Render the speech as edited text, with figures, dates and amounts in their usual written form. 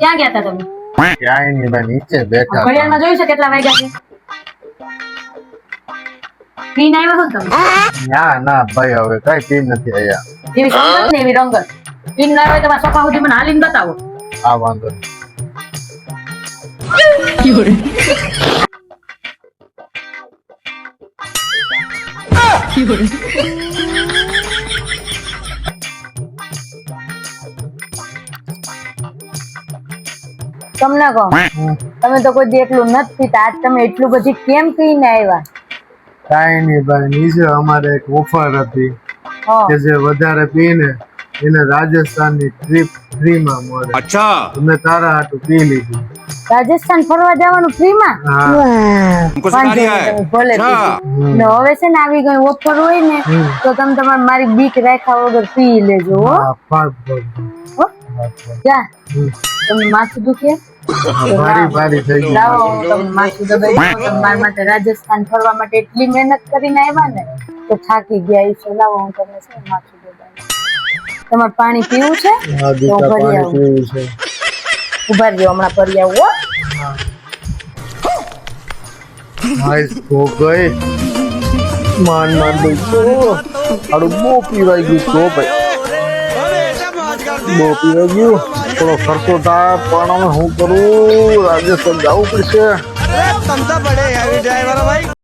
ક્યાં ગયા હતા તમે? ક્યાંય નહીં ભાઈ, નીચે બેઠા હતા. ઘડિયાળમાં જોયું છે કેટલા વાગ્યા છે? પીને આવ્યા છો ને તમે? ના ભાઈ, હવે કઈ પી નથી આયા. જેવી સંગત ને એવી રંગત. પીને ના હોય તમારા સોફા સુધી મને હાલીને બતાવો. આ વાંધો નહીં. તમને કહો, તમે તો કોઈ દી એટલું નથી પીતા, આજ તમે એટલું બધી કેમ પીને આવ્યા? કાંઈ નહીં ભાઈ, નીચે અમારે એક ઓફર હતી હા. કે જે વધારે પીને એને રાજસ્થાનની ટ્રીપ ફ્રીમાં મળે. अच्छा મેં તારા હાટું પી લીધી. રાજસ્થાન ફરવા જવાનું ફ્રીમાં? હા. हमको सिखा दिया है ભલે अच्छा પીધું. ને હવે છે ને આવી ગઈ ઓફર હોય ને તો તમે તમારે મારી બીક રાખ્યા વગર પી લેજો હો. હા, પાક હો? જા તમને માથું દુખે? ભારી થઈ ગઈ. લાવો હું તમને માથું દબાઈ દઉં. તમે મારા માટે રાજસ્થાન ફરવા માટે એટલી મહેનત કરીને આવ્યા ને તો થાકી ગયા છો. લાવો હું તમને છે ને માથું દબાઈ. તમારે પાણી પીવું છે? હા, તો દીકરા ભરી પાણી આવું. પીવું છે. ઉભા રહ્યો, હમણાં ભરી આવું હો. હાય તો ગઈ. માન ભાઈ તો આડું બહુ પીવાઈ ગયું તો ભાઈ, બહુ પીવાઈ ગયું. થોડો ખર્ચો થાય પણ હવે શું કરું, રાજસ્થાન જવું પડશે. तुम तो बड़े हैवी ड्राइवर हो भाई।